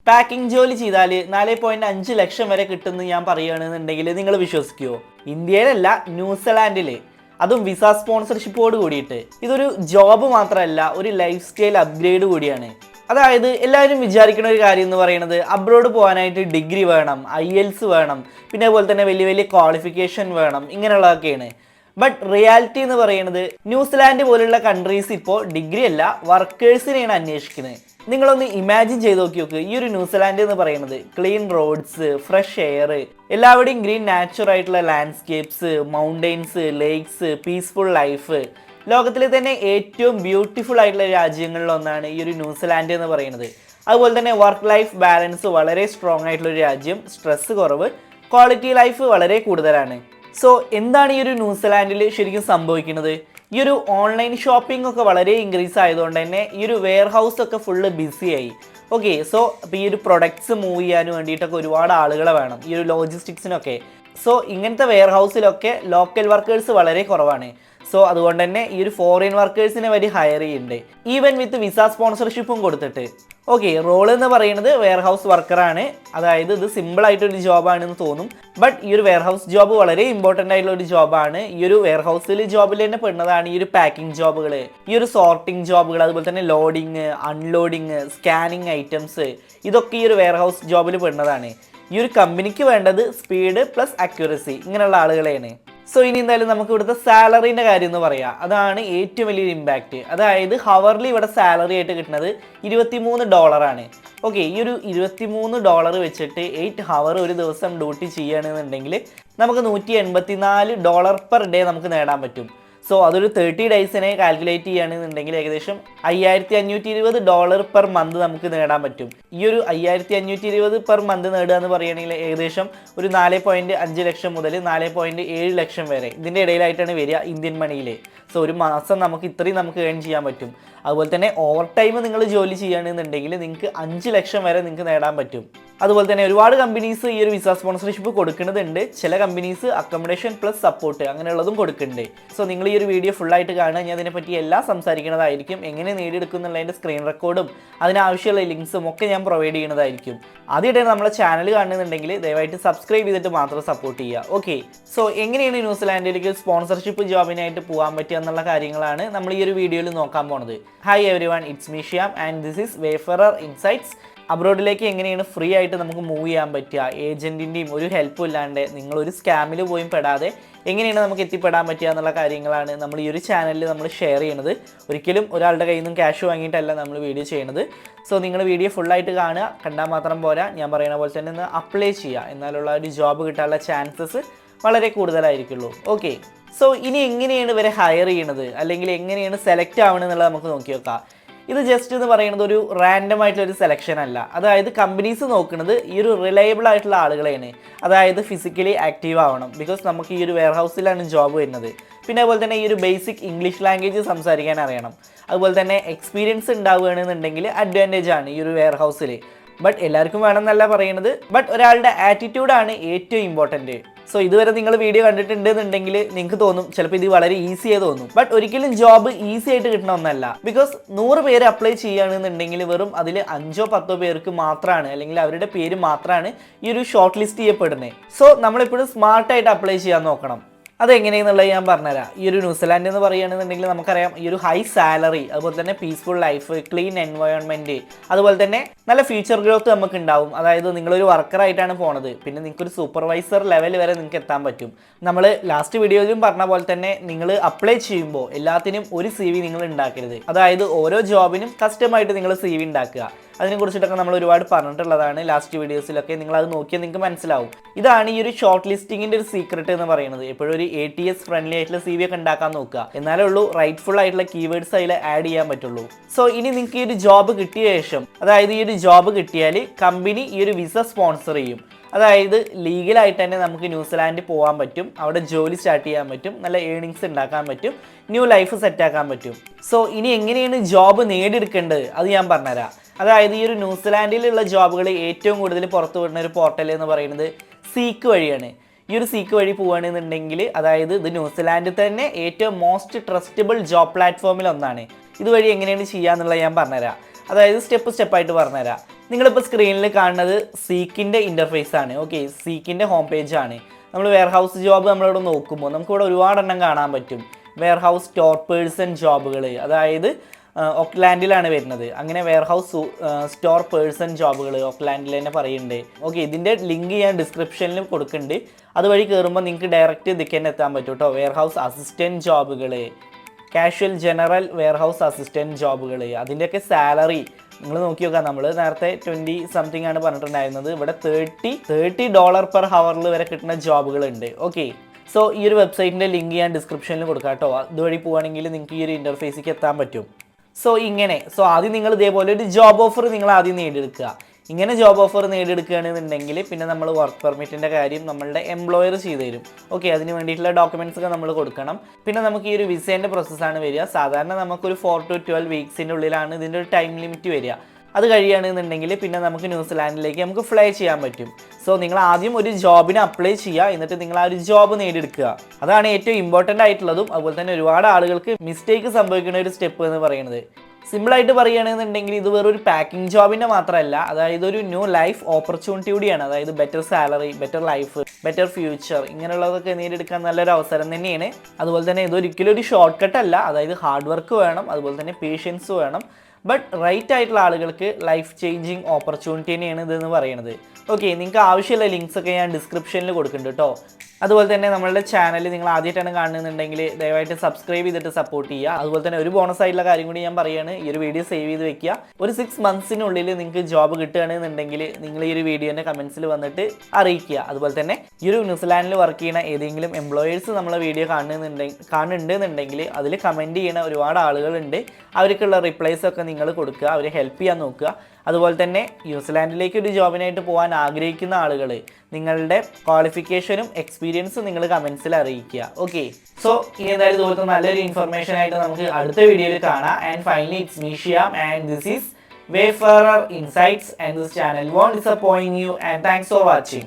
Packing ജോലി ചെയ്താൽ 4.5 ലക്ഷം വരെ കിട്ടുമെന്ന് ഞാൻ പറയുകയാണെന്നുണ്ടെങ്കിൽ നിങ്ങൾ വിശ്വസിക്കുമോ? ഇന്ത്യയിലല്ല, ന്യൂസിലാൻഡിൽ, അതും വിസ സ്പോൺസർഷിപ്പോട് കൂടിയിട്ട്. ഇതൊരു ജോബ് മാത്രമല്ല, ഒരു ലൈഫ് സ്റ്റൈൽ അപ്ഗ്രേഡ് കൂടിയാണ്. അതായത് എല്ലാവരും വിചാരിക്കുന്ന ഒരു കാര്യം എന്ന് പറയുന്നത് അബ്രോഡ് പോകാനായിട്ട് ഡിഗ്രി വേണം, IELTS വേണം, പിന്നെ അതുപോലെ തന്നെ വലിയ വലിയ ക്വാളിഫിക്കേഷൻ വേണം, ഇങ്ങനെയുള്ളതൊക്കെയാണ്. ബട്ട് റിയാലിറ്റി എന്ന് പറയുന്നത് ന്യൂസിലാൻഡ് പോലുള്ള കൺട്രീസ് ഇപ്പോൾ ഡിഗ്രി അല്ല, വർക്കേഴ്സിനെയാണ് അന്വേഷിക്കുന്നത്. നിങ്ങളൊന്ന് ഇമാജിൻ ചെയ്ത് നോക്ക്, ഈ ഒരു ന്യൂസിലാൻഡ് എന്ന് പറയുന്നത് ക്ലീൻ റോഡ്സ്, ഫ്രഷ് എയർ, എല്ലാവരുടെയും ഗ്രീൻ നാച്ചുറൽ ആയിട്ടുള്ള landscapes, mountains, lakes, peaceful life, ലോകത്തിലെ തന്നെ ഏറ്റവും ബ്യൂട്ടിഫുൾ ആയിട്ടുള്ള രാജ്യങ്ങളിലൊന്നാണ് ഈ ഒരു ന്യൂസിലാൻഡ് എന്ന് പറയുന്നത്. അതുപോലെ തന്നെ വർക്ക് ലൈഫ് ബാലൻസ് വളരെ സ്ട്രോങ് ആയിട്ടുള്ള ഒരു രാജ്യം, സ്ട്രെസ് കുറവ്, ക്വാളിറ്റി ലൈഫ് വളരെ കൂടുതലാണ്. സോ എന്താണ് ഈ ഒരു ന്യൂസിലാൻഡിൽ ശരിക്കും സംഭവിക്കുന്നത്? ഈ ഒരു ഓൺലൈൻ ഷോപ്പിംഗ് ഒക്കെ വളരെ ഇൻക്രീസ് ആയതുകൊണ്ട് തന്നെ ഈ ഒരു വെയർ ഹൗസ് ഒക്കെ ഫുള്ള് ബിസിയായി. ഓക്കെ, സോ അപ്പോൾ ഈ ഒരു പ്രൊഡക്ട്സ് മൂവ് ചെയ്യാൻ വേണ്ടിയിട്ടൊക്കെ ഒരുപാട് ആളുകളെ വേണം, ഈ ഒരു ലോജിസ്റ്റിക്സിനൊക്കെ. സോ ഇങ്ങനത്തെ വെയർ ഹൗസിലൊക്കെ ലോക്കൽ വർക്കേഴ്സ് വളരെ കുറവാണ്. സോ അതുകൊണ്ട് തന്നെ ഈ ഒരു ഫോറിൻ വർക്കേഴ്സിനെ വരെ ഹയർ ചെയ്യുന്നുണ്ട്, ഈവൻ വിത്ത് വിസ സ്പോൺസർഷിപ്പും കൊടുത്തിട്ട്. ഓക്കെ, റോൾ എന്ന് പറയുന്നത് വെയർ ഹൗസ് വർക്കറാണ്. അതായത് ഇത് സിമ്പിൾ ആയിട്ടൊരു ജോബാണെന്ന് തോന്നും, ബട്ട് ഈ ഒരു വെയർ ഹൗസ് ജോബ് വളരെ ഇമ്പോർട്ടൻ്റ് ആയിട്ടുള്ള ഒരു ജോബാണ്. ഈ ഒരു വെയർ ഹൗസിൽ ജോബിൽ തന്നെ പെടുന്നതാണ് ഈ ഒരു പാക്കിംഗ് ജോബുകൾ, ഈ ഒരു സോർട്ടിംഗ് ജോബുകൾ, അതുപോലെ തന്നെ ലോഡിങ്, അൺലോഡിങ്, സ്കാനിങ് ഐറ്റംസ്, ഇതൊക്കെ ഈ ഒരു വെയർ ഹൗസ് ജോബിൽ പെടുന്നതാണ്. ഈ ഒരു കമ്പനിക്ക് വേണ്ടത് സ്പീഡ് പ്ലസ് അക്യുറസി, ഇങ്ങനെയുള്ള ആളുകളെയാണ്. സോ ഇനി എന്തായാലും നമുക്ക് ഇവിടുത്തെ സാലറീൻ്റെ കാര്യം എന്ന് പറയാം. അതാണ് ഏറ്റവും വലിയൊരു ഇമ്പാക്റ്റ്. അതായത് ഹവർലി ഇവിടെ സാലറി ആയിട്ട് കിട്ടുന്നത് $23. ഓക്കെ, ഈ ഒരു $23 വെച്ചിട്ട് 8 ഹവർ ഒരു ദിവസം ഡ്യൂട്ടി ചെയ്യുകയാണെന്നുണ്ടെങ്കിൽ നമുക്ക് $184 പെർ ഡേ നമുക്ക് നേടാൻ പറ്റും. സോ അതൊരു 30 ഡേയ്സിനെ കാൽക്കുലേറ്റ് ചെയ്യുകയാണെന്നുണ്ടെങ്കിൽ ഏകദേശം $5520 പെർ മന്ത് നമുക്ക് നേടാൻ പറ്റും. ഈ ഒരു 5520 പെർ മന്ത് നേടുക എന്ന് പറയുകയാണെങ്കിൽ ഏകദേശം ഒരു 4.5 ലക്ഷം മുതൽ 4.7 ലക്ഷം വരെ ഇതിൻ്റെ ഇടയിലായിട്ടാണ് വരിക ഇന്ത്യൻ മണിയിൽ. സോ ഒരു മാസം നമുക്ക് ഇത്രയും നമുക്ക് ഏൺ ചെയ്യാൻ പറ്റും. അതുപോലെ തന്നെ ഓവർ ടൈം നിങ്ങൾ ജോലി ചെയ്യുകയാണെന്നുണ്ടെങ്കിൽ നിങ്ങൾക്ക് 5 ലക്ഷം വരെ നിങ്ങൾക്ക് നേടാൻ പറ്റും. അതുപോലെ തന്നെ ഒരുപാട് കമ്പനീസ് ഈ ഒരു വിസ സ്പോൺസർഷിപ്പ് കൊടുക്കുന്നുണ്ട്. ചില കമ്പനീസ് അക്കോമഡേഷൻ പ്ലസ് സപ്പോർട്ട് അങ്ങനെയുള്ളതും കൊടുക്കുന്നുണ്ട്. സോ നിങ്ങൾ ഈ ഒരു വീഡിയോ ഫുള്ളായിട്ട് കാണുക, ഞാൻ അതിനെപ്പറ്റി എല്ലാം സംസാരിക്കുന്നതായിരിക്കും. എങ്ങനെ നേടിയെടുക്കുന്നുള്ളതിൻ്റെ സ്ക്രീൻ റെക്കോർഡും അതിനാവശ്യമുള്ള ലിങ്ക്സും ഒക്കെ ഞാൻ പ്രൊവൈഡ് ചെയ്യുന്നതായിരിക്കും. ആദ്യമായിട്ട് നമ്മളെ ചാനൽ കാണുന്നുണ്ടെങ്കിൽ ദയവായിട്ട് സബ്സ്ക്രൈബ് ചെയ്തിട്ട് മാത്രം സപ്പോർട്ട് ചെയ്യുക. ഓക്കെ, സോ എങ്ങനെയാണ് ന്യൂസിലാൻഡിലേക്ക് സ്പോൺസർഷിപ്പ് ജോബിനായിട്ട് പോകാൻ പറ്റുക എന്നുള്ള കാര്യങ്ങളാണ് നമ്മൾ ഈ ഒരു വീഡിയോയിൽ നോക്കാൻ പോണത്. Hi everyone, it's me Shyam and this is Wayfarer Insights. അബ്രോഡിലേക്ക് എങ്ങനെയാണ് ഫ്രീ ആയിട്ട് നമുക്ക് മൂവ് ചെയ്യാൻ പറ്റുക, ഏജൻറ്റിൻ്റെയും ഒരു ഹെൽപ്പും ഇല്ലാണ്ട്, നിങ്ങളൊരു സ്കാമിൽ പോയും പെടാതെ എങ്ങനെയാണ് നമുക്ക് എത്തിപ്പെടാൻ പറ്റുക എന്നുള്ള കാര്യങ്ങളാണ് നമ്മൾ ഈ ഒരു ചാനലിൽ നമ്മൾ ഷെയർ ചെയ്യുന്നത്. ഒരിക്കലും ഒരാളുടെ കയ്യിൽ നിന്നും ക്യാഷ് വാങ്ങിയിട്ടല്ല നമ്മൾ വീഡിയോ ചെയ്യുന്നത്. സോ നിങ്ങൾ വീഡിയോ ഫുള്ളായിട്ട് കാണുക, കണ്ടാൽ മാത്രം പോരാ, ഞാൻ പറയുന്ന പോലെ തന്നെ ഒന്ന് അപ്ലൈ ചെയ്യുക, എന്നാലുള്ള ഒരു ജോബ് കിട്ടാനുള്ള ചാൻസസ് വളരെ കൂടുതലായിരിക്കുള്ളൂ. ഓക്കെ, സോ ഇനി എങ്ങനെയാണ് ഇവരെ ഹയർ ചെയ്യണത്, അല്ലെങ്കിൽ എങ്ങനെയാണ് സെലക്ട് ആവണം എന്നുള്ളത് നമുക്ക് നോക്കി നോക്കാം. ഇത് ജസ്റ്റ് എന്ന് പറയുന്നത് ഒരു റാൻഡം ആയിട്ടുള്ളൊരു സെലക്ഷൻ അല്ല. അതായത് കമ്പനീസ് നോക്കുന്നത് ഈ ഒരു റിലയബിൾ ആയിട്ടുള്ള ആളുകളെയാണ്. അതായത് ഫിസിക്കലി ആക്റ്റീവ് ആവണം, ബിക്കോസ് നമുക്ക് ഈ ഒരു വെയർ ഹൗസിലാണ് ജോബ് വരുന്നത്. പിന്നെ അതുപോലെ തന്നെ ഈ ഒരു ബേസിക് ഇംഗ്ലീഷ് ലാംഗ്വേജ് സംസാരിക്കാൻ അറിയണം. അതുപോലെ തന്നെ എക്സ്പീരിയൻസ് ഉണ്ടാവുകയാണെന്നുണ്ടെങ്കിൽ അഡ്വാൻറ്റേജ് ആണ് ഈ ഒരു വെയർ ഹൗസിൽ. ബട്ട് എല്ലാവർക്കും വേണമെന്നല്ല പറയുന്നത്, ബട്ട് ഒരാളുടെ ആറ്റിറ്റ്യൂഡാണ് ഏറ്റവും ഇമ്പോർട്ടൻറ്റ്. സോ ഇതുവരെ നിങ്ങൾ വീഡിയോ കണ്ടിട്ടുണ്ടെന്നുണ്ടെങ്കിൽ നിങ്ങൾക്ക് തോന്നും ചിലപ്പോൾ ഇത് വളരെ ഈസി ആയി തോന്നും. ബട്ട് ഒരിക്കലും ജോബ് ഈസി ആയിട്ട് കിട്ടണ ഒന്നല്ല. ബിക്കോസ് 100 പേര് അപ്ലൈ ചെയ്യുകയാണെന്നുണ്ടെങ്കിൽ വെറും അതിൽ 5-10 പേർക്ക് മാത്രമാണ്, അല്ലെങ്കിൽ അവരുടെ പേര് മാത്രമാണ് ഈ ഒരു ഷോർട്ട് ലിസ്റ്റ് ചെയ്യപ്പെടുന്നത്. സോ നമ്മളെപ്പോഴും സ്മാർട്ടായിട്ട് അപ്ലൈ ചെയ്യാൻ നോക്കണം. അതെങ്ങനെയെന്നുള്ളത് ഞാൻ പറഞ്ഞുതരാം. ഈ ഒരു ന്യൂസിലാൻഡ് എന്ന് പറയുകയാണെന്നുണ്ടെങ്കിൽ നമുക്കറിയാം ഈ ഒരു ഹൈ സാലറി, അതുപോലെ തന്നെ പീസ്ഫുൾ ലൈഫ്, ക്ലീൻ എൻവയോൺമെൻറ്റ്, അതുപോലെ തന്നെ നല്ല ഫ്യൂച്ചർ ഗ്രോത്ത് നമുക്ക് ഉണ്ടാവും. അതായത് നിങ്ങളൊരു വർക്കറായിട്ടാണ് പോണത്, പിന്നെ നിങ്ങൾക്കൊരു സൂപ്പർവൈസർ ലെവൽ വരെ നിങ്ങൾക്ക് എത്താൻ പറ്റും. നമ്മൾ ലാസ്റ്റ് വീഡിയോയിലും പറഞ്ഞ പോലെ തന്നെ നിങ്ങൾ അപ്ലൈ ചെയ്യുമ്പോൾ എല്ലാത്തിനും ഒരു CV നിങ്ങൾ ഉണ്ടാക്കരുത്. അതായത് ഓരോ ജോബിനും കസ്റ്റമായിട്ട് നിങ്ങൾ CV ഉണ്ടാക്കുക. അതിനെക്കുറിച്ചിട്ടൊക്കെ നമ്മൾ ഒരുപാട് പറഞ്ഞിട്ടുള്ളതാണ് ലാസ്റ്റ് വീഡിയോസിലൊക്കെ. നിങ്ങളത് നോക്കിയാൽ നിങ്ങൾക്ക് മനസ്സിലാവും. ഇതാണ് ഈ ഒരു ഷോർട്ട് ലിസ്റ്റിങ്ങിൻ്റെ ഒരു സീക്രട്ട് എന്ന് പറയുന്നത്. എപ്പോഴും ഒരു ATS ഫ്രണ്ട്ലി ആയിട്ടുള്ള CV ഒക്കെ ഉണ്ടാക്കാൻ നോക്കുക, എന്നാലേ ഉള്ളൂ റൈറ്റ്ഫുൾ ആയിട്ടുള്ള കീവേഡ്സ് അതിൽ ആഡ് ചെയ്യാൻ പറ്റുള്ളൂ. സോ ഇനി നിങ്ങൾക്ക് ഈ ഒരു ജോബ് കിട്ടിയ ശേഷം, അതായത് ഈ ഒരു ജോബ് കിട്ടിയാൽ കമ്പനി ഈ ഒരു വിസ സ്പോൺസർ ചെയ്യും. അതായത് ലീഗലായിട്ട് തന്നെ നമുക്ക് ന്യൂസിലാൻഡിൽ പോകാൻ പറ്റും, അവിടെ ജോലി സ്റ്റാർട്ട് ചെയ്യാൻ പറ്റും, നല്ല ഏണിങ്സ് ഉണ്ടാക്കാൻ പറ്റും, ന്യൂ ലൈഫ് സെറ്റാക്കാൻ പറ്റും. സോ ഇനി എങ്ങനെയാണ് ജോബ് നേടിയെടുക്കേണ്ടത് അത് ഞാൻ പറഞ്ഞുതരാം. അതായത് ഈ ഒരു ന്യൂസിലാൻഡിലുള്ള ജോബുകൾ ഏറ്റവും കൂടുതൽ പുറത്തു വിടുന്ന ഒരു പോർട്ടൽ എന്ന് പറയുന്നത് സീക്ക് വഴിയാണ്. ഈ ഒരു സീക്ക് വഴി പോവുകയാണെന്നുണ്ടെങ്കിൽ, അതായത് ഇത് ന്യൂസിലാൻഡിൽ തന്നെ ഏറ്റവും മോസ്റ്റ് ട്രസ്റ്റബിൾ ജോബ് പ്ലാറ്റ്ഫോമിൽ ഒന്നാണ്. ഇതുവഴി എങ്ങനെയാണ് ചെയ്യുക എന്നുള്ളത് ഞാൻ പറഞ്ഞുതരാം. അതായത് സ്റ്റെപ്പായിട്ട് പറഞ്ഞുതരാം. നിങ്ങളിപ്പോൾ സ്ക്രീനിൽ കാണുന്നത് സീക്കിൻ്റെ ഇൻ്റർഫേസ് ആണ്. ഓക്കെ, സീക്കിൻ്റെ ഹോം പേജ് ആണ്. നമ്മൾ വെയർഹൗസ് ജോബ് നമ്മളിവിടെ നോക്കുമ്പോൾ നമുക്കിവിടെ ഒരുപാടെണ്ണം കാണാൻ പറ്റും. വെയർഹൗസ് സ്റ്റോർ പേഴ്സൺ ജോബുകൾ, അതായത് ഓക്ലാൻഡിലാണ് വരുന്നത്. അങ്ങനെ വെയർഹൗസ് സ്റ്റോർ പേഴ്സൺ ജോബുകൾ ഓക്ലാൻഡിൽ തന്നെ പറയുന്നുണ്ട്. ഓക്കെ, ഇതിൻ്റെ ലിങ്ക് ഞാൻ ഡിസ്ക്രിപ്ഷനിൽ കൊടുക്കുന്നുണ്ട്. അതുവഴി കയറുമ്പോൾ നിങ്ങൾക്ക് ഡയറക്റ്റ് ഇതിലേക്ക് തന്നെ എത്താൻ പറ്റും കേട്ടോ. വെയർഹൗസ് അസിസ്റ്റൻറ്റ് ജോബുകൾ, കാഷ്വൽ ജനറൽ വെയർഹൗസ് അസിസ്റ്റൻറ്റ് ജോബുകൾ, അതിൻ്റെയൊക്കെ സാലറി നിങ്ങൾ നോക്കി നോക്കാം. നമ്മൾ നേരത്തെ 20 സംതിങ് ആണ് പറഞ്ഞിട്ടുണ്ടായിരുന്നത്. ഇവിടെ $30 പെർ ഹവറിൽ വരെ കിട്ടുന്ന ജോബുകളുണ്ട്. ഓക്കെ, സോ ഈ ഒരു വെബ്സൈറ്റിൻ്റെ ലിങ്ക് ഞാൻ ഡിസ്ക്രിപ്ഷനിൽ കൊടുക്കാം കേട്ടോ. അതുവഴി പോവുകയാണെങ്കിൽ നിങ്ങൾക്ക് ഈ ഒരു ഇൻ്റർഫേസിലേക്ക് എത്താൻ പറ്റും. സോ ആദ്യം നിങ്ങൾ ഇതേപോലെ ഒരു ജോബ് ഓഫർ നിങ്ങൾ ആദ്യം നേടിയെടുക്കുക. ഇങ്ങനെ ജോബ് ഓഫർ നേടിയെടുക്കുകയാണെന്നുണ്ടെങ്കിൽ പിന്നെ നമ്മൾ വർക്ക് പെർമിറ്റിൻ്റെ കാര്യം നമ്മളുടെ എംപ്ലോയർ ചെയ്തു തരും. ഓക്കെ, അതിന് വേണ്ടിയിട്ടുള്ള ഡോക്യുമെൻറ്റ്സ് ഒക്കെ നമ്മൾ കൊടുക്കണം. പിന്നെ നമുക്ക് ഈ ഒരു വിസേൻ്റെ പ്രോസസ്സാണ് വരിക. സാധാരണ നമുക്കൊരു 4 to 12 വീക്സിൻ്റെ ഉള്ളിലാണ് ഇതിൻ്റെ ഒരു ടൈം ലിമിറ്റ് വരിക. അത് കഴിയുകയാണെന്നുണ്ടെങ്കിൽ പിന്നെ നമുക്ക് ന്യൂസിലാൻഡിലേക്ക് നമുക്ക് ഫ്ലൈ ചെയ്യാൻ പറ്റും. സോ നിങ്ങൾ ആദ്യം ഒരു ജോബിന് അപ്ലൈ ചെയ്യുക, എന്നിട്ട് നിങ്ങൾ ആ ഒരു ജോബ് നേടിയെടുക്കുക. അതാണ് ഏറ്റവും ഇമ്പോർട്ടൻ്റ് ആയിട്ടുള്ളതും അതുപോലെ തന്നെ ഒരുപാട് ആളുകൾക്ക് മിസ്റ്റേക്ക് സംഭവിക്കുന്ന ഒരു സ്റ്റെപ്പ് എന്ന് പറയുന്നത്. സിമ്പിളായിട്ട് പറയുകയാണെന്നുണ്ടെങ്കിൽ ഇത് വേറൊരു പാക്കിംഗ് ജോബിൻ്റെ മാത്രമല്ല, അതായത് ഒരു ന്യൂ ലൈഫ് ഓപ്പർച്യൂണിറ്റി കൂടിയാണ്. അതായത് better salary, better life, better future, ഇങ്ങനെയുള്ളതൊക്കെ നേടിയെടുക്കാൻ നല്ലൊരു അവസരം തന്നെയാണ്. അതുപോലെ തന്നെ ഇതൊരിക്കലും ഒരു ഷോർട്ട് കട്ട് അല്ല. അതായത് ഹാർഡ് വർക്ക് വേണം, അതുപോലെ തന്നെ പേഷ്യൻസ് വേണം. ബട്ട് റൈറ്റ് ആയിട്ടുള്ള ആളുകൾക്ക് ലൈഫ് ചേഞ്ചിങ് ഓപ്പർച്യൂണിറ്റി തന്നെയാണ് ഇതെന്ന് പറയുന്നത്. ഓക്കെ, നിങ്ങൾക്ക് ആവശ്യമുള്ള ലിങ്ക്സ് ഒക്കെ ഞാൻ ഡിസ്ക്രിപ്ഷനിൽ കൊടുക്കുന്നുണ്ട് കേട്ടോ. അതുപോലെ തന്നെ നമ്മളുടെ ചാനൽ നിങ്ങൾ ആദ്യമായിട്ടാണ് കാണുന്നുണ്ടെങ്കിൽ ദയവായിട്ട് സബ്സ്ക്രൈബ് ചെയ്തിട്ട് സപ്പോർട്ട് ചെയ്യുക. അതുപോലെ തന്നെ ഒരു ബോണസ് ആയിട്ടുള്ള കാര്യം കൂടി ഞാൻ പറയുകയാണ്, ഈ ഒരു വീഡിയോ സേവ് ചെയ്ത് വെക്കുക. ഒരു 6 monthsനുള്ളിൽ നിങ്ങൾക്ക് ജോബ് കിട്ടുകയാണെന്നുണ്ടെങ്കിൽ നിങ്ങൾ ഈ ഒരു വീഡിയോൻ്റെ കമൻസിൽ വന്നിട്ട് അറിയിക്കുക. അതുപോലെ തന്നെ ഈ ഒരു ന്യൂസിലാൻഡിൽ വർക്ക് ചെയ്യുന്ന ഏതെങ്കിലും എംപ്ലോയേഴ്സ് നമ്മളെ വീഡിയോ കാണുന്നുണ്ടെന്നുണ്ടെങ്കിൽ അതിൽ കമൻറ്റ് ചെയ്യുന്ന ഒരുപാട് ആളുകളുണ്ട്. അവർക്കുള്ള റിപ്ലൈസ് ഒക്കെ നിങ്ങൾ കൊടുക്കുക, അവരെ ഹെൽപ്പ് ചെയ്യാൻ നോക്കുക. അതുപോലെ തന്നെ ന്യൂസിലാൻഡിലേക്ക് ഒരു ജോബിനായിട്ട് പോകാൻ ആഗ്രഹിക്കുന്ന ആളുകൾ നിങ്ങളുടെ ക്വാളിഫിക്കേഷനും എക്സ്പീരിയൻസും നിങ്ങൾ കമൻസിൽ അറിയിക്കുക. ഓക്കെ, സോ ഇനി എന്തായാലും ഇതുപോലത്തെ നല്ലൊരു ഇൻഫർമേഷൻ ആയിട്ട് നമുക്ക് അടുത്ത വീഡിയോയിൽ കാണാം. And finally it's me Shyam and this is Wayfarer Insights, and this channel won't disappoint you, and thanks for watching.